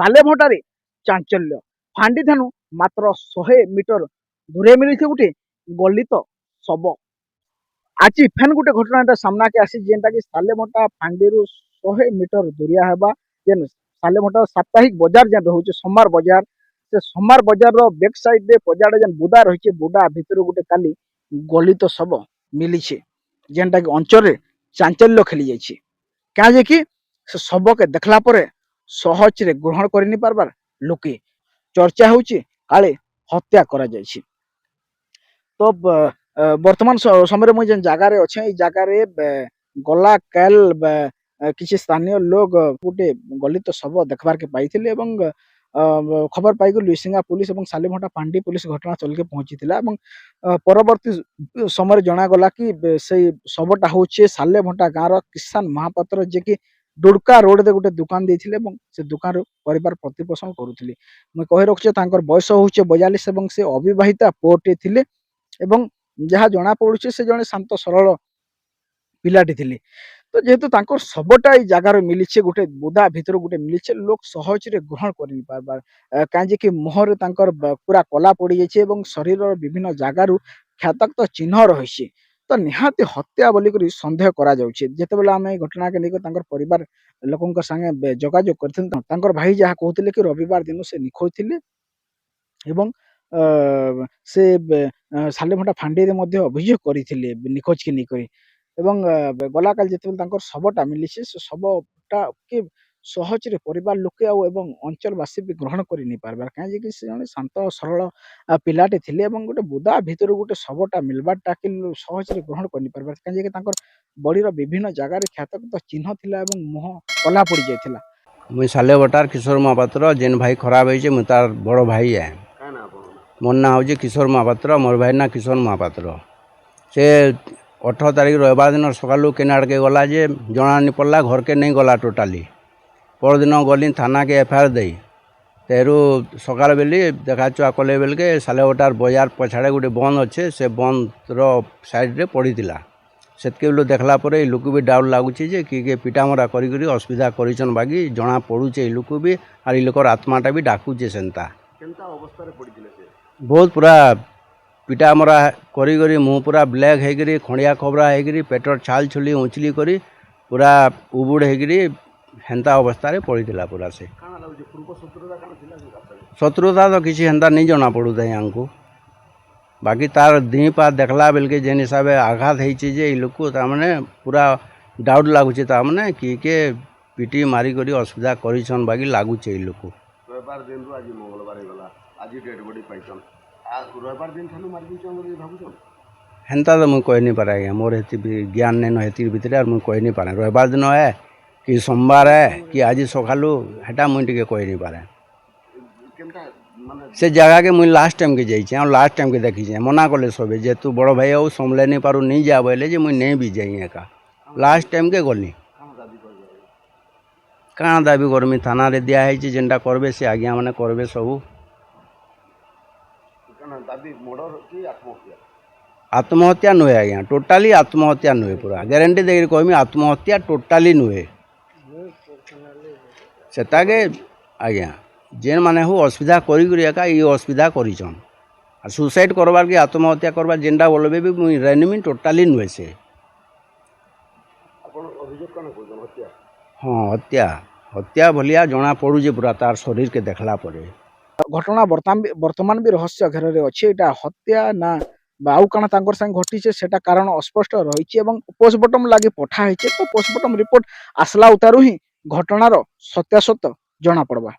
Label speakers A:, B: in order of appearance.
A: ସାଲେଭଟାରେ ଚାଞ୍ଚଲ୍ୟ। ଫାଣ୍ଡି ଠାନୁ ମାତ୍ର 100 ମିଟର ଦୂରେ ମିଳିছে ଗୋଟେ ଗଲିତ ଶବ। ଆଜି ଫେନ୍ ଗୋଟେ ଘଟଣାଟା ସାମ୍ନାକେ ଆସିଛି ଯେନ୍ଟାକି ସାଲେଭଟା ଫାଣ୍ଡିରୁ 100 ମିଟର ଦୂରିଆ ହେବା ଯେନ୍ ସାଲେଭଟା ସାପ୍ତାହିକ ବଜାର ଯେନ୍ ରହୁଛି ସୋମବାର ବଜାର, ସେ ସୋମବାର ବଜାରର ବେକ୍ ସାଇଡରେ ପଜାଡେ ଯେନ୍ ବୁଦା ରହିଛି ବୁଦା ଭିତରୁ ଗୋଟେ କାଲି ଗଲିତ ଶବ ମିଳିଛି ଯେନ୍ଟାକି ଅଞ୍ଚଳରେ ଚାଞ୍ଚଲ୍ୟ ଖେଳି ଯାଇଛି। କାଁ କି ସେ ଶବକେ ଦେଖିଲା ପରେ ସହଜରେ ଗ୍ରହଣ କରିନି ପାରବାର ଲୋକେ ଚର୍ଚ୍ଚା ହେଉଛି କାଳେ ହତ୍ୟା କରାଯାଇଛି। ତ ବର୍ତ୍ତମାନ ସମୟରେ ମୁଇଁ ଯେନ୍ ଜାଗାରେ ଅଛେ ଏଇ ଜାଗାରେ ଗଲା କାଲ କିଛି ସ୍ଥାନୀୟ ଲୋକ ଗୋଟେ ଗଲିତ ଶବ ଦେଖବାରକେ ପାଇଥିଲେ ଏବଂ ଖବର ପାଇକି ଲୁଇସିଙ୍ଗା ପୁଲିସ ଏବଂ ସାଲେଭଟା ଫାଣ୍ଡି ପୁଲିସ ଘଟଣାସ୍ଥଳୀକେ ପହଞ୍ଚିଥିଲା ଏବଂ ପରବର୍ତ୍ତୀ ସମୟରେ ଜଣାଗଲା କି ସେଇ ଶବଟା ହଉଛି ସାଲେଭଟା ଗାଁର କିଷାନ ମହାପାତ୍ର ଯିଏକି ଦୁଡକା ରୋଡରେ ଗୋଟେ ଦୋକାନ ଦେଇଥିଲେ ଏବଂ ସେ ଦୋକାନରୁ ପରିବାର ପ୍ରତିପୋଷଣ କରୁଥିଲେ। ମୁଇଁ କହି ରଖୁଛେ ତାଙ୍କର ବୟସ ହଉଛି 42 ଏବଂ ସେ ଅବିବାହିତା ପୁଅଟିଏ ଥିଲେ ଏବଂ ଯାହା ଜଣା ପଡୁଛି ସେ ଜଣେ ଶାନ୍ତ ସରଳ ପିଲାଟି ଥିଲେ। ତ ଯେହେତୁ ତାଙ୍କର ଶବଟା ଏଇ ଜାଗାରେ ମିଳିଛି ଗୋଟେ ବୁଦା ଭିତରୁ ଗୋଟେ ମିଳିଛି ଲୋକ ସହଜରେ ଗ୍ରହଣ କରିନି ପାରବାର କାହିଁକି ମୁହଁରେ ତାଙ୍କର ପୁରା କଲା ପଡିଯାଇଛି ଏବଂ ଶରୀରର ବିଭିନ୍ନ ଜାଗାରୁ କ୍ଷତାକ୍ତ ଚିହ୍ନ ରହିଛି। ତ ନିହାତି ହତ୍ୟା ବୋଲିକରି ସନ୍ଦେହ କରାଯାଉଛି। ଯେତେବେଳେ ଆମେ ଏଇ ଘଟଣାକେ ନେଇକି ତାଙ୍କର ପରିବାର ଲୋକଙ୍କ ସାଙ୍ଗେ ଯୋଗାଯୋଗ କରିଥିଲୁ ତାଙ୍କର ଭାଇ ଯାହା କହୁଥିଲେ କି ରବିବାର ଦିନ ସେ ନିଖୋଜ ଥିଲେ ଏବଂ ସେ ସାଲେଭଟା ଫାଣ୍ଡିରେ ମଧ୍ୟ ଅଭିଯୋଗ କରିଥିଲେ ନିଖୋଜକେ ନେଇକରି ଏବଂ ଗଲାକାଲି ଯେତେବେଳେ ତାଙ୍କର ଶବଟା ମିଳିଛି ସେ ଶବଟା କି ସହଜରେ ପରିବାର ଲୋକେ ଆଉ ଏବଂ ଅଞ୍ଚଳବାସୀ ବି ଗ୍ରହଣ କରି ନେଇ ପାରବାର କାହିଁକି ସେ ଜଣେ ଶାନ୍ତ ସରଳ ପିଲାଟେ ଥିଲେ ଏବଂ ଗୋଟେ ବୁଦା ଭିତରୁ ଗୋଟେ ଶବଟା ମିଲବାରଟା କି ସହଜରେ ଗ୍ରହଣ କରିନି ପାରବାର କାହିଁକି ତାଙ୍କର ବଡିର ବିଭିନ୍ନ ଜାଗାରେ କ୍ଷତାକ୍ତ ଚିହ୍ନ ଥିଲା ଏବଂ ମୁହଁ କଲା ପଡି ଯାଇଥିଲା।
B: मुई सालेभटार किशोर महापात्र जेन भाई खराब होइछे मुई तार बड़ भाई है। मोर ना हूँ किशोर महापात्र मोर भाई ना किशोर महापात्र। से 18 तारीख रविवार दिन सकालू केने आड़के गला जे जना नहीं पड़ला घर के नहीं गला टोटाली। परदिन गली थाना के एफआईआर दे तेरू सकाल बेली देखा चुआ कले बेल के सालेभटार बजार पछाड़े गोटे बंद अच्छे से बंद साइड्रे पड़ी सेतके बेलू देखला पर लोक भी डाउट लगुच किए पिटामरा करी असुविधा करछन बाकी जना पड़ुचे लोक भी आर लोकर आत्माटा भी डाकुचे सेन्ता बहुत पूरा पिटामरा करी मुँह पूरा ब्लैक होकर खड़िया खबरा होकर पेटर छाल छुली उछली करी पूरा उबुड़ होकर हेन्ता अवस्था पड़ा पूरा से शत्रुता तो किसी हेन्ता नहीं जना पड़ूता हमको बाकी तार दी पा देखला बेल के जेन हिसाब से आघात होइए लोक ताने पूरा डाउट लगुचे ताने किए पिटी मारिक असुविधा करछन बाकी लगुचे लोक रविवार दिन आज मंगलवार गला आज डेड बॉडी पाइछन रविवार दिन ठानु मारि दिछन बोली भाबुछन हेन्ता तो मुई कहि नहीं पारे आज्ञा मोर हेती ज्ञान नहीं हेती भितर और मुई कहि नहीं पारे रविवार दिन है कि सोमवार है कि आज सकालू हेटा मुई टिके कहि नहीं पारे से जगह के मुई लास्ट टाइम के जाइए और लास्ट टाइम के देखी मना कले सबे जे तू बड़ भाई आओ संभले नहीं पारू नहीं जा बोले जे मुई नहीं भी जाइए एका लास्ट टाइम के गली कहाँ दाबी करमी थाना रे दिया है जेनटा करबे से आज्ञा माने करबे सबू आत्महत्या नुहे आज्ञा टोटाली आत्महत्या नुहे पूरा ग्यारंटी देकर कहमी आत्महत्या टोटाली नुहे सेटाके आज्ञा जेन माने हो असुविधा करी एका ये असुविधा करिछन आ सुसाइड करबार कि आत्महत्या करबार जेनटा बोलबे भी मुई रेनमी टोटाली नुहे से हाँ हत्या हत्या भलिया जना पड़ुजे पूरा तार शरीर के देखला पड़े
A: घटना वर्तमान भी रहस्य घेर अच्छे एटा हत्या ना आउ काना तांकर संग घटीचे सेटा कारण अस्पष्ट रही पोस्टमार्टम लगे पठा होइछे तो पोस्टमार्टम रिपोर्ट आसला उतारू ही घटनार सत्यासत्य जना पड़वा।